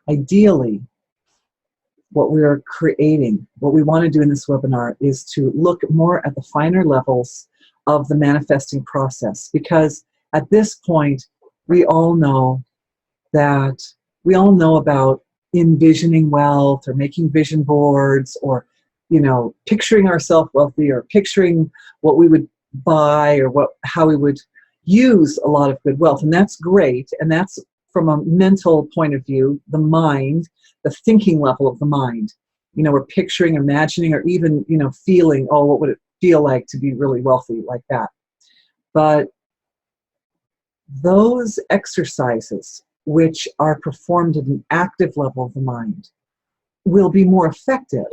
Ideally, what we are creating, what we want to do in this webinar is to look more at the finer levels of the manifesting process, because at this point, we all know about envisioning wealth or making vision boards or, picturing ourselves wealthy or picturing what we would buy or how we would use a lot of good wealth. And that's great. And that's from a mental point of view, the mind, the thinking level of the mind. We're picturing, imagining, or even, feeling, oh, what would it feel like to be really wealthy like that? But those exercises, which are performed at an active level of the mind, will be more effective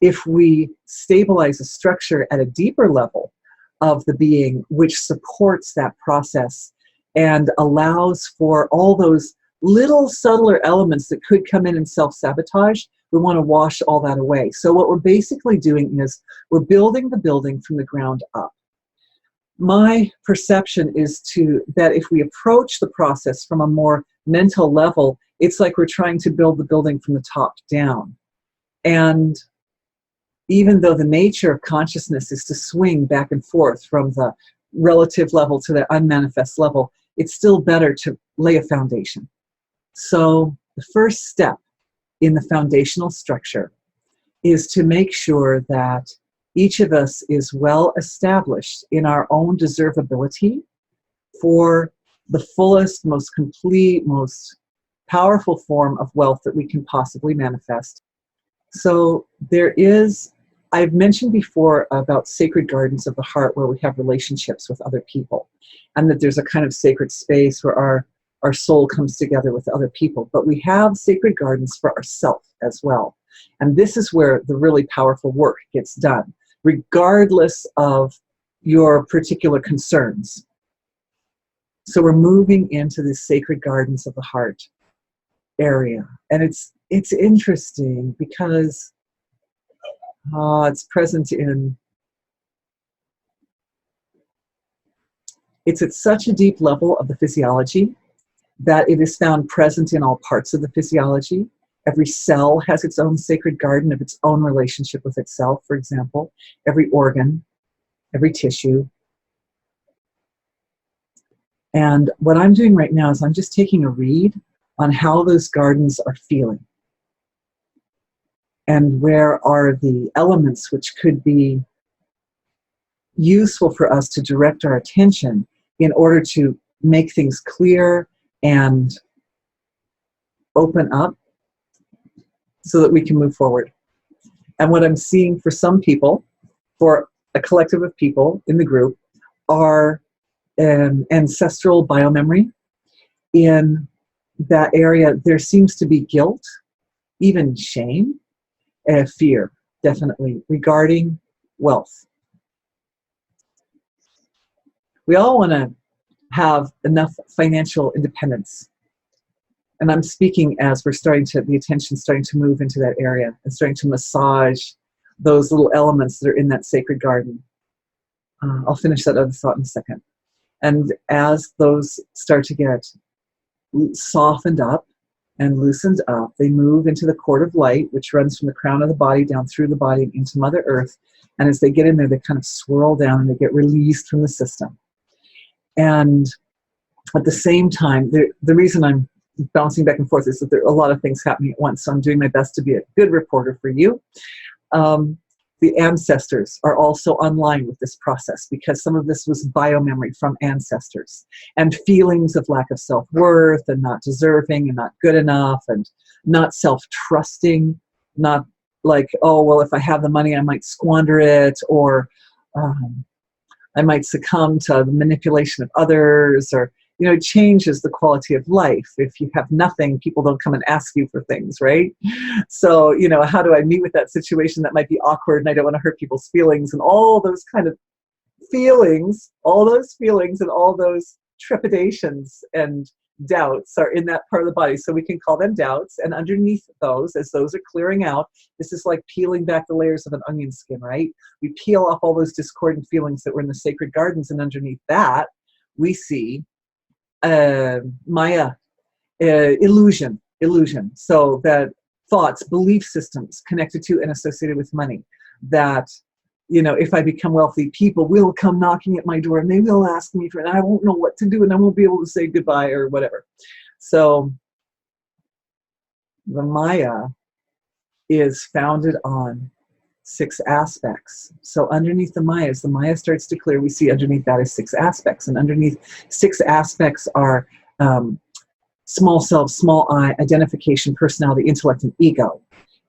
if we stabilize a structure at a deeper level of the being, which supports that process and allows for all those little subtler elements that could come in and self-sabotage. We want to wash all that away. So what we're basically doing is we're building the building from the ground up. My perception is that if we approach the process from a more mental level, it's like we're trying to build the building from the top down. And even though the nature of consciousness is to swing back and forth from the relative level to the unmanifest level, it's still better to lay a foundation. So the first step in the foundational structure is to make sure that each of us is well established in our own deservability for the fullest, most complete, most powerful form of wealth that we can possibly manifest. So I've mentioned before about sacred gardens of the heart where we have relationships with other people, and that there's a kind of sacred space where our soul comes together with other people. But we have sacred gardens for ourselves as well. And this is where the really powerful work gets done, regardless of your particular concerns. So we're moving into the sacred gardens of the heart area. And it's interesting because it's present it's at such a deep level of the physiology that it is found present in all parts of the physiology. Every cell has its own sacred garden of its own relationship with itself, for example. Every organ, every tissue. And what I'm doing right now is I'm just taking a read on how those gardens are feeling. And where are the elements which could be useful for us to direct our attention in order to make things clear and open up so that we can move forward. And what I'm seeing for some people, for a collective of people in the group, are ancestral biomemory. In that area, there seems to be guilt, even shame, fear, definitely, regarding wealth. We all want to have enough financial independence. And I'm speaking as the attention's starting to move into that area and starting to massage those little elements that are in that sacred garden. I'll finish that other thought in a second. And as those start to get softened up and loosened up, they move into the cord of light, which runs from the crown of the body down through the body and into Mother Earth. And as they get in there, they kind of swirl down and they get released from the system. And at the same time, the reason I'm bouncing back and forth is that there are a lot of things happening at once. So I'm doing my best to be a good reporter for you. The ancestors are also online with this process because some of this was biomemory from ancestors and feelings of lack of self-worth and not deserving and not good enough and not self-trusting, not like, oh, well, if I have the money, I might squander it, or I might succumb to the manipulation of others, or, it changes the quality of life. If you have nothing, people don't come and ask you for things, right? So, how do I meet with that situation that might be awkward and I don't want to hurt people's feelings, and all those kind of feelings, all those trepidations and doubts are in that part of the body. So we can call them doubts. And underneath those, as those are clearing out, this is like peeling back the layers of an onion skin, right? We peel off all those discordant feelings that were in the sacred gardens, and underneath that, we see Maya, illusion, illusion. So that thoughts, belief systems connected to and associated with money, that, you know, if I become wealthy, people will come knocking at my door and they will ask me for it, and I won't know what to do, and I won't be able to say goodbye or whatever. So the Maya is founded on 6 aspects. So underneath the Maya, as the Maya starts to clear, we see underneath that is 6 aspects. And underneath 6 aspects are small self, small I, identification, personality, intellect, and ego.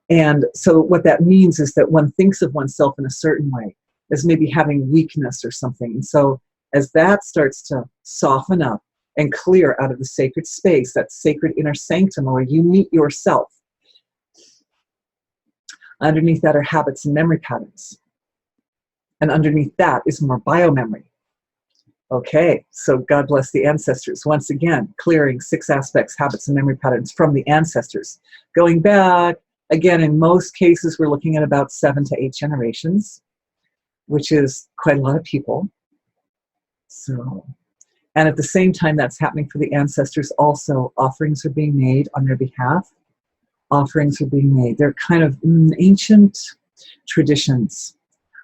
And so what that means is that one thinks of oneself in a certain way, as maybe having weakness or something. And so as that starts to soften up and clear out of the sacred space, that sacred inner sanctum where you meet yourself, underneath that are habits and memory patterns. And underneath that is more biomemory. Okay, so God bless the ancestors. Once again, clearing 6 aspects, habits, and memory patterns from the ancestors. Going back, again, in most cases, we're looking at about 7 to 8 generations, which is quite a lot of people. So, and at the same time that's happening for the ancestors, also offerings are being made on their behalf. Offerings are being made. They're kind of ancient traditions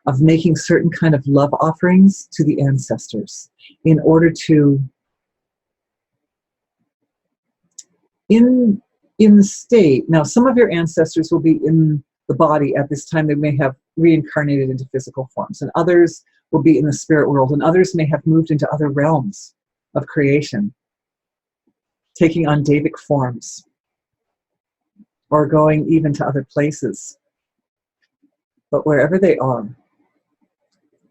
of making certain kind of love offerings to the ancestors in order to, in the state, now some of your ancestors will be in the body at this time. They may have reincarnated into physical forms, and others will be in the spirit world, and others may have moved into other realms of creation, taking on Davic forms, or going even to other places. But wherever they are,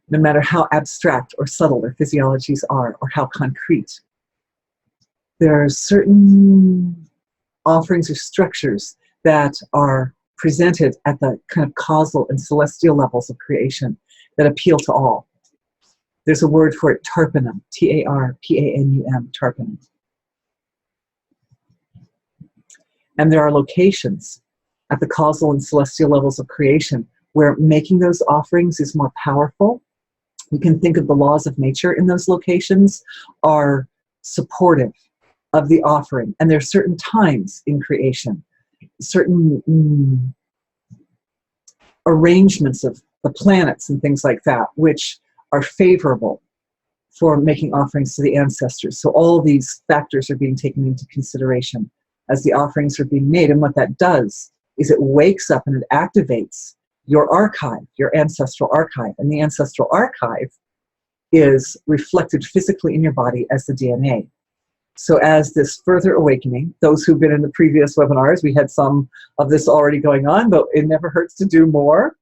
no matter how abstract or subtle their physiologies are, or how concrete, there are certain offerings or structures that are presented at the kind of causal and celestial levels of creation that appeal to all. There's a word for it, tarpanum, T-A-R-P-A-N-U-M, tarpanum. And there are locations at the causal and celestial levels of creation where making those offerings is more powerful. We can think of the laws of nature in those locations are supportive of the offering. And there are certain times in creation, certain arrangements of the planets and things like that, which are favorable for making offerings to the ancestors. So all these factors are being taken into consideration as the offerings are being made. And what that does is it wakes up and it activates your archive, your ancestral archive. And the ancestral archive is reflected physically in your body as the DNA. So as this further awakening, those who've been in the previous webinars, we had some of this already going on, but it never hurts to do more.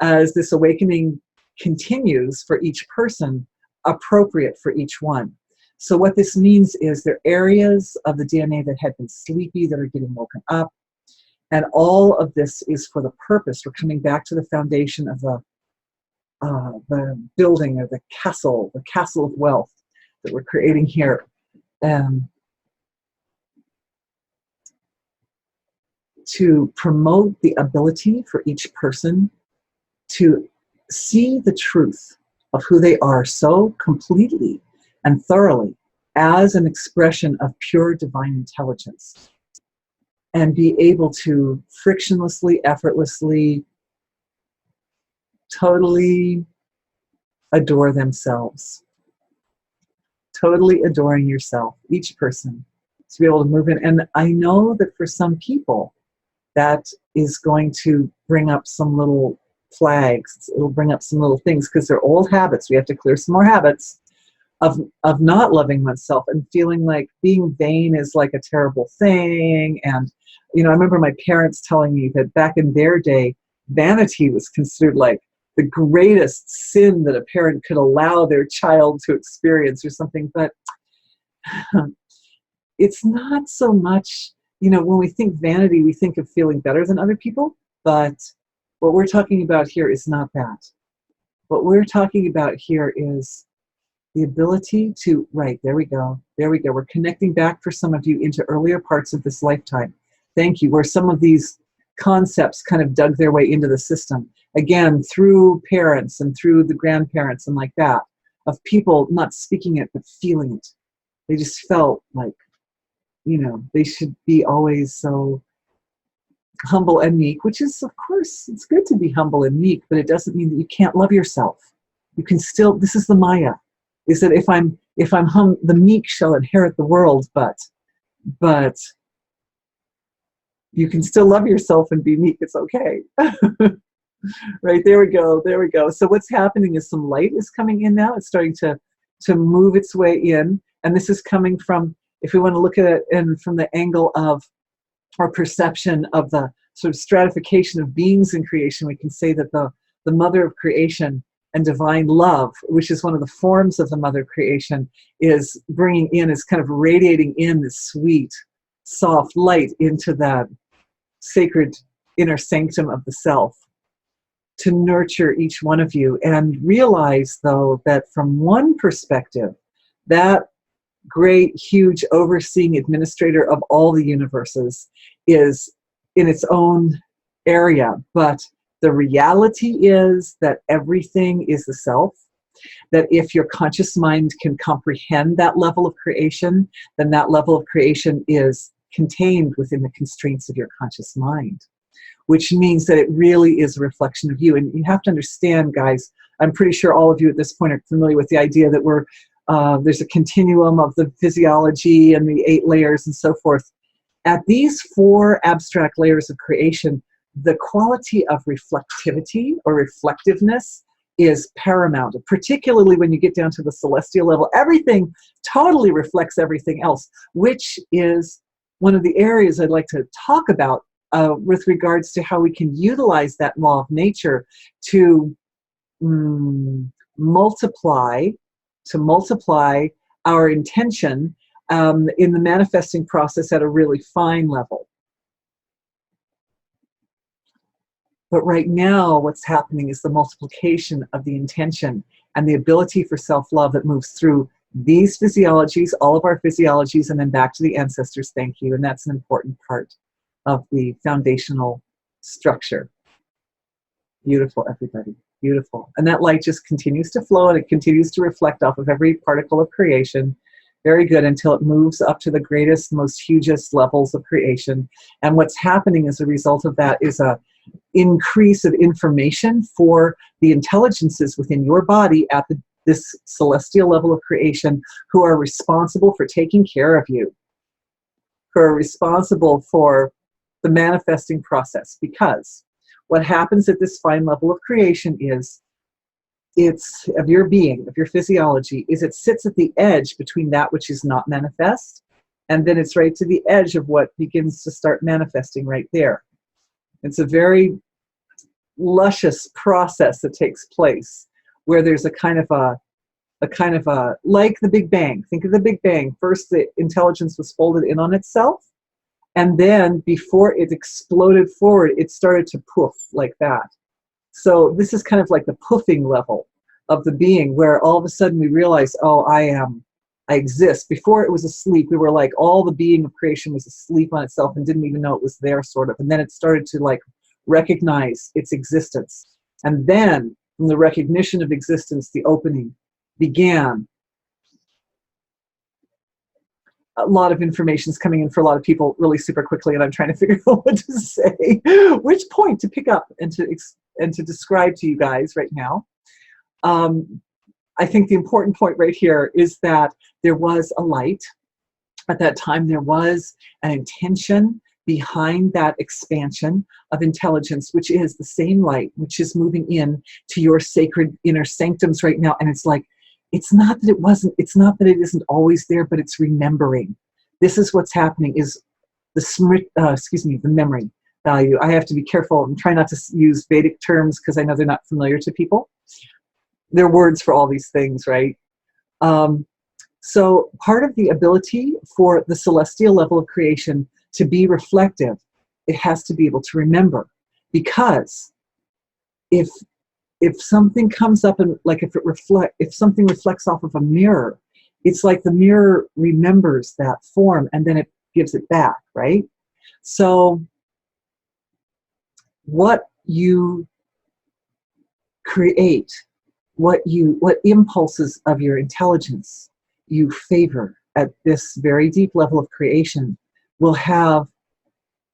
As this awakening continues for each person, appropriate for each one. So what this means is there are areas of the DNA that had been sleepy that are getting woken up. And all of this is for the purpose. We're coming back to the foundation of the building or the castle of wealth that we're creating here. To promote the ability for each person to see the truth of who they are so completely and thoroughly as an expression of pure divine intelligence, and be able to frictionlessly, effortlessly, totally adore themselves. Totally adoring yourself, each person, to be able to move in. And I know that for some people, that is going to bring up some little flags. It'll bring up some little things because they're old habits. We have to clear some more habits of not loving oneself and feeling like being vain is like a terrible thing. And, you know, I remember my parents telling me that back in their day, vanity was considered like the greatest sin that a parent could allow their child to experience or something. But it's not so much, you know, when we think vanity, we think of feeling better than other people. But what we're talking about here is not that. What we're talking about here is the ability to, right, there we go. We're connecting back for some of you into earlier parts of this lifetime. Thank you. Where some of these concepts kind of dug their way into the system. Again, through parents and through the grandparents and like that, of people not speaking it, but feeling it. They just felt like they should be always so humble and meek, which is, of course, it's good to be humble and meek, but it doesn't mean that you can't love yourself. You can still, this is the Maya, is that if I'm the meek shall inherit the world, but you can still love yourself and be meek. It's okay. Right, there we go. So what's happening is some light is coming in now. It's starting to move its way in. And this is coming from, if we want to look at it from the angle of our perception of the sort of stratification of beings in creation, we can say that the mother of creation and divine love, which is one of the forms of the mother of creation, is bringing in, is kind of radiating in this sweet, soft light into that sacred inner sanctum of the self, to nurture each one of you. And realize, though, that from one perspective, that great, huge, overseeing administrator of all the universes is in its own area. But the reality is that everything is the self, that if your conscious mind can comprehend that level of creation, then that level of creation is contained within the constraints of your conscious mind, which means that it really is a reflection of you. And you have to understand, guys, I'm pretty sure all of you at this point are familiar with the idea that there's a continuum of the physiology and the 8 layers and so forth. At these 4 abstract layers of creation, the quality of reflectivity or reflectiveness is paramount, particularly when you get down to the celestial level. Everything totally reflects everything else, which is one of the areas I'd like to talk about with regards to how we can utilize that law of nature to multiply our intention in the manifesting process at a really fine level. But right now, what's happening is the multiplication of the intention and the ability for self-love that moves through these physiologies, all of our physiologies, and then back to the ancestors. Thank you. And that's an important part of the foundational structure. Beautiful, everybody. Beautiful. And that light just continues to flow, and it continues to reflect off of every particle of creation. Very good, until it moves up to the greatest, most hugest levels of creation. And what's happening as a result of that is a increase of information for the intelligences within your body at this celestial level of creation, who are responsible for taking care of you, who are responsible for the manifesting process. Because what happens at this fine level of creation is, it's of your being, of your physiology, is it sits at the edge between that which is not manifest, and then it's right to the edge of what begins to start manifesting right there. It's a very luscious process that takes place, where there's a kind of a like the Big Bang. Think of the Big Bang. First, the intelligence was folded in on itself, and then before it exploded forward, it started to poof like that. So this is kind of like the poofing level of the being, where all of a sudden we realize, oh, I exist. Before it was asleep, we were like, all the being of creation was asleep on itself and didn't even know it was there, sort of. And then it started to like recognize its existence. And then from the recognition of existence, the opening began. A lot of information is coming in for a lot of people really super quickly, and I'm trying to figure out what to say, which point to pick up and to describe to you guys right now. I think the important point right here is that there was a light. At that time, there was an intention behind that expansion of intelligence, which is the same light, which is moving in to your sacred inner sanctums right now. And it's like, it's not that it isn't always there, but it's remembering. This is what's happening, is the memory value. I have to be careful and try not to use Vedic terms because I know they're not familiar to people. There are words for all these things, right? So part of the ability for the celestial level of creation to be reflective, it has to be able to remember. Because if something comes up and like if something reflects off of a mirror, it's like the mirror remembers that form and then it gives it back, right? So what you create, what impulses of your intelligence you favor, at this very deep level of creation will have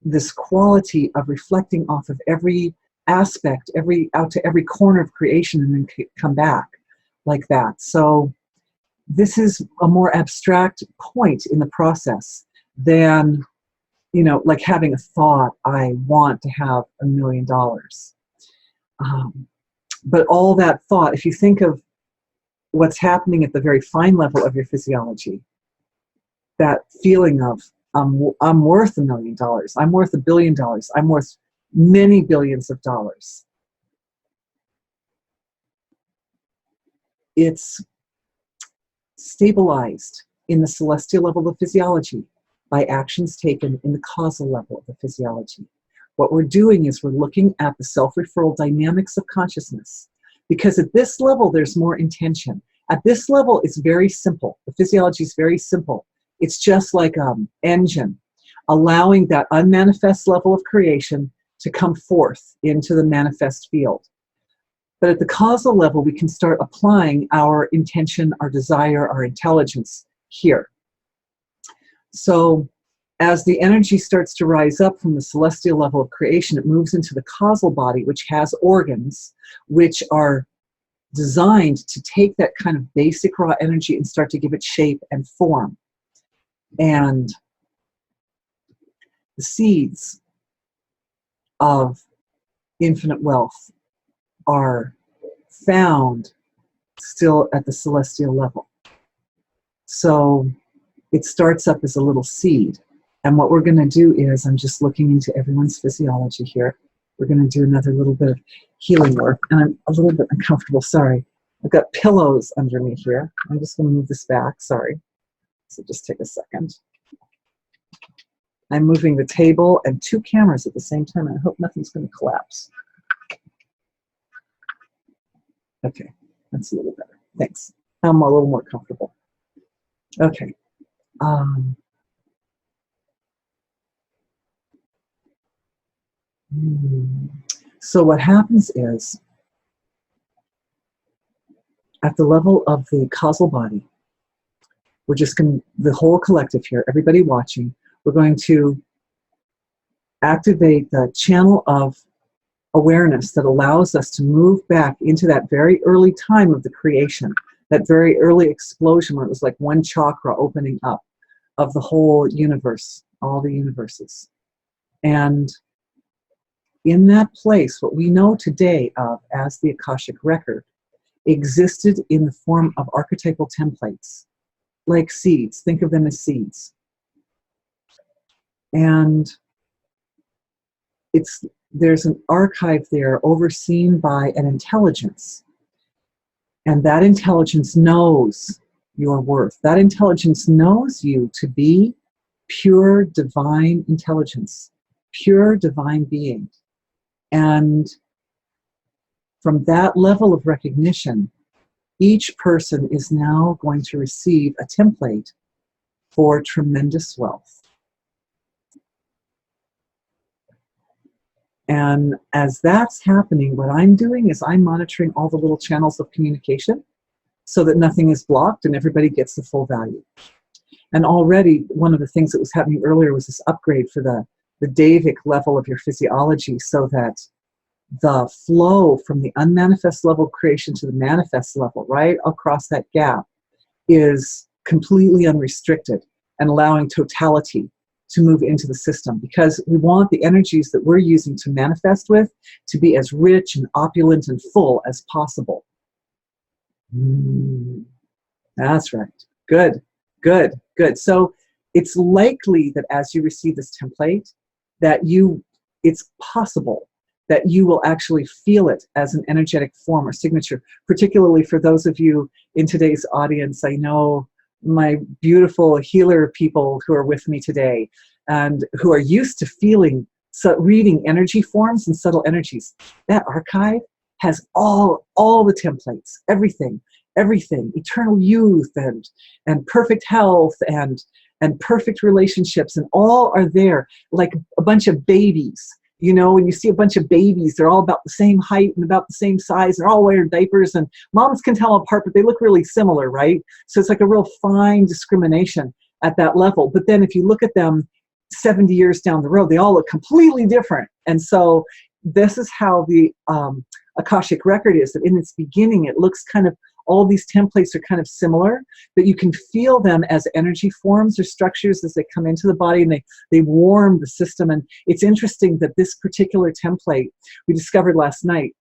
this quality of reflecting off of every aspect, out to every corner of creation, and then come back like that. So this is a more abstract point in the process than, you know, like having a thought, I want to have $1 million. But all that thought, if you think of what's happening at the very fine level of your physiology, that feeling of I'm worth $1 million, I'm worth $1 billion, I'm worth many billions of dollars. It's stabilized in the celestial level of physiology by actions taken in the causal level of the physiology. What we're doing is we're looking at the self-referral dynamics of consciousness, because at this level there's more intention. At this level it's very simple. The physiology is very simple. It's just like an engine, allowing that unmanifest level of creation to come forth into the manifest field. But at the causal level, we can start applying our intention, our desire, our intelligence here. So as the energy starts to rise up from the celestial level of creation, it moves into the causal body, which has organs which are designed to take that kind of basic raw energy and start to give it shape and form. And the seeds of infinite wealth are found still at the celestial level. So it starts up as a little seed. And what we're going to do is, I'm just looking into everyone's physiology here. We're going to do another little bit of healing work. And I'm a little bit uncomfortable, sorry. I've got pillows under me here. I'm just going to move this back, sorry. So just take a second. I'm moving the table and 2 cameras at the same time, and I hope nothing's going to collapse. Okay, that's a little better. Thanks. I'm a little more comfortable. Okay. So what happens is, at the level of the causal body, we're just going to, the whole collective here, everybody watching, we're going to activate the channel of awareness that allows us to move back into that very early time of the creation, that very early explosion where it was like one chakra opening up of the whole universe, all the universes. And in that place, what we know today of as the Akashic Record existed in the form of archetypal templates, like seeds. Think of them as seeds. And there's an archive there overseen by an intelligence. And that intelligence knows your worth. That intelligence knows you to be pure divine intelligence, pure divine being. And from that level of recognition, each person is now going to receive a template for tremendous wealth. And as that's happening, what I'm doing is I'm monitoring all the little channels of communication so that nothing is blocked and everybody gets the full value. And already, one of the things that was happening earlier was this upgrade for the Davic level of your physiology, so that the flow from the unmanifest level of creation to the manifest level, right across that gap, is completely unrestricted and allowing totality to move into the system, because we want the energies that we're using to manifest with to be as rich and opulent and full as possible. That's right. Good, good, good. So it's likely that as you receive this template, that it's possible that you will actually feel it as an energetic form or signature, particularly for those of you in today's audience. I know my beautiful healer people who are with me today and who are used to feeling, reading energy forms and subtle energies. That archive has all the templates, everything, eternal youth and perfect health and perfect relationships, and all are there like a bunch of babies You know, when you see a bunch of babies, they're all about the same height and about the same size. They're all wearing diapers, and moms can tell them apart, but they look really similar, right? So it's like a real fine discrimination at that level. But then if you look at them 70 years down the road, they all look completely different. And so this is how the Akashic record is, that in its beginning, it looks kind of, all these templates are kind of similar, but you can feel them as energy forms or structures as they come into the body, and they warm the system. And it's interesting that this particular template we discovered last night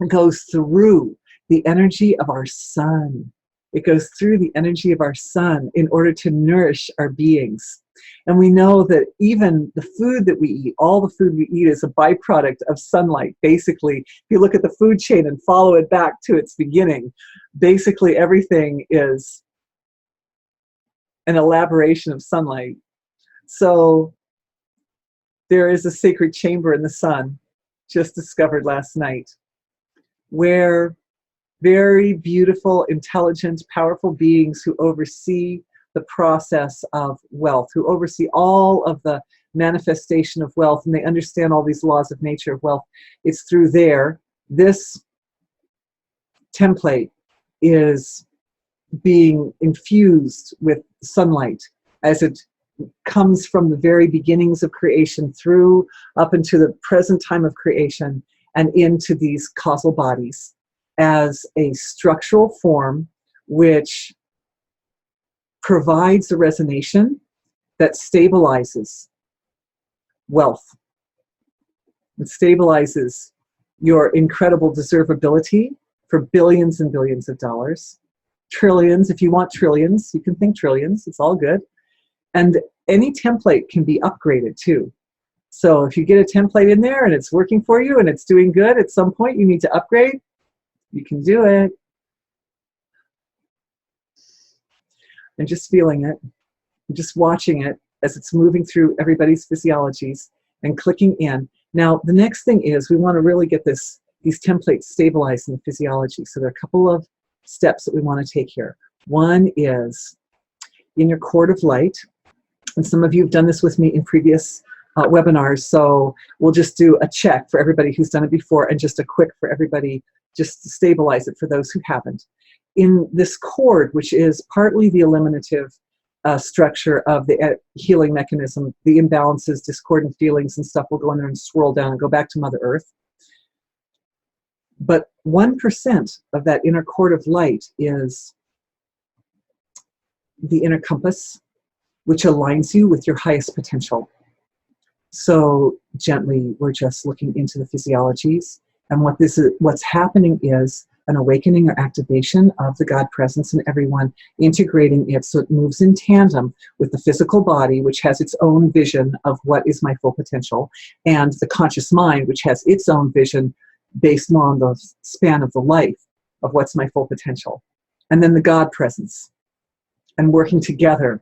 goes through the energy of our sun. It goes through the energy of our sun in order to nourish our beings. And we know that even the food that we eat, all the food we eat is a byproduct of sunlight. Basically, if you look at the food chain and follow it back to its beginning, basically everything is an elaboration of sunlight. So there is a sacred chamber in the sun, just discovered last night, where very beautiful, intelligent, powerful beings who oversee the process of wealth, who oversee all of the manifestation of wealth, and they understand all these laws of nature of wealth. It's through there. This template is being infused with sunlight as it comes from the very beginnings of creation through up into the present time of creation and into these causal bodies as a structural form which provides a resonation that stabilizes wealth. It stabilizes your incredible deservability for billions and billions of dollars. Trillions, if you want trillions, you can think trillions, it's all good. And any template can be upgraded too. So if you get a template in there and it's working for you and it's doing good, at some point you need to upgrade, you can do it. And just feeling it, and just watching it as it's moving through everybody's physiologies and clicking in. Now, the next thing is we want to really get these templates stabilized in the physiology. So there are a couple of steps that we want to take here. One is in your cord of light, and some of you have done this with me in previous webinars, so we'll just do a check for everybody who's done it before and just a quick for everybody just to stabilize it for those who haven't. In this cord, which is partly the eliminative structure of the healing mechanism, the imbalances, discordant feelings and stuff will go in there and swirl down and go back to Mother Earth. But 1% of that inner cord of light is the inner compass, which aligns you with your highest potential. So gently, we're just looking into the physiologies, and what's happening is an awakening or activation of the God presence in everyone, integrating it so it moves in tandem with the physical body, which has its own vision of what is my full potential, and the conscious mind, which has its own vision based more on the span of the life of what's my full potential. And then the God presence, and working together.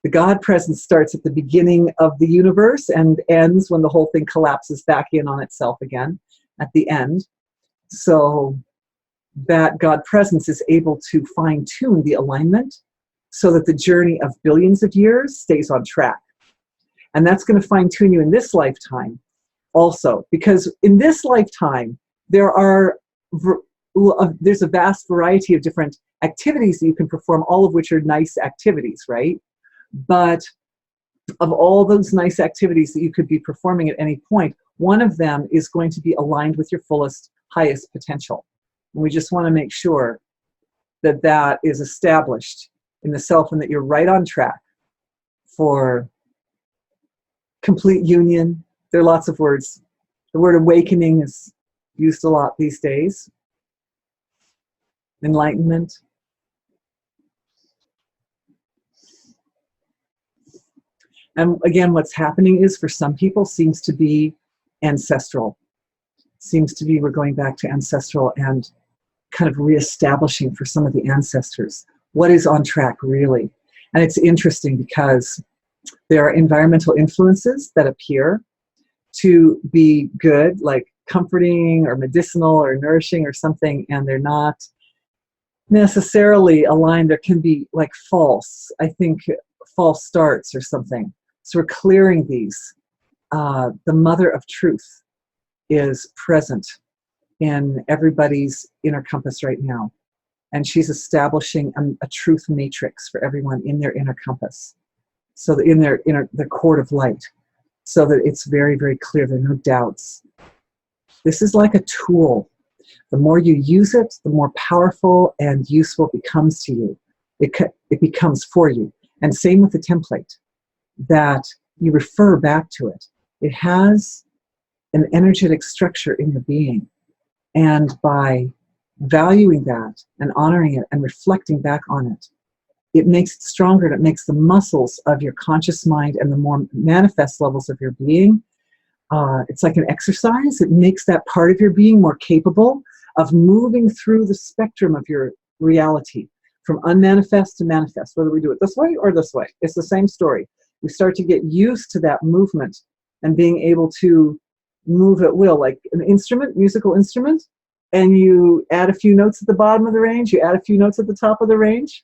The God presence starts at the beginning of the universe and ends when the whole thing collapses back in on itself again at the end. So that God presence is able to fine-tune the alignment so that the journey of billions of years stays on track. And that's going to fine-tune you in this lifetime also, because in this lifetime, there's a vast variety of different activities that you can perform, all of which are nice activities, right? But of all those nice activities that you could be performing at any point, one of them is going to be aligned with your fullest, highest potential. And we just want to make sure that that is established in the self and that you're right on track for complete union. There are lots of words. The word awakening is used a lot these days. Enlightenment. And again, what's happening is for some people seems to be ancestral. Seems to be we're going back to ancestral and kind of reestablishing for some of the ancestors what is on track really. And it's interesting because there are environmental influences that appear to be good, like comforting or medicinal or nourishing or something, and they're not necessarily aligned. There can be like false, I think false starts or something. So we're clearing these the mother of truth is present in everybody's inner compass right now. And she's establishing a truth matrix for everyone in their inner compass. So that in their court of light, so that it's very, very clear, there are no doubts. This is like a tool. The more you use it, the more powerful and useful it becomes to you. It becomes for you. And same with the template, that you refer back to it. It has an energetic structure in your being. And by valuing that and honoring it and reflecting back on it, it makes it stronger, and it makes the muscles of your conscious mind and the more manifest levels of your being, it's like an exercise. It makes that part of your being more capable of moving through the spectrum of your reality, from unmanifest to manifest, whether we do it this way or this way. It's the same story. We start to get used to that movement and being able to move at will, like an instrument, musical instrument, and you add a few notes at the bottom of the range, you add a few notes at the top of the range,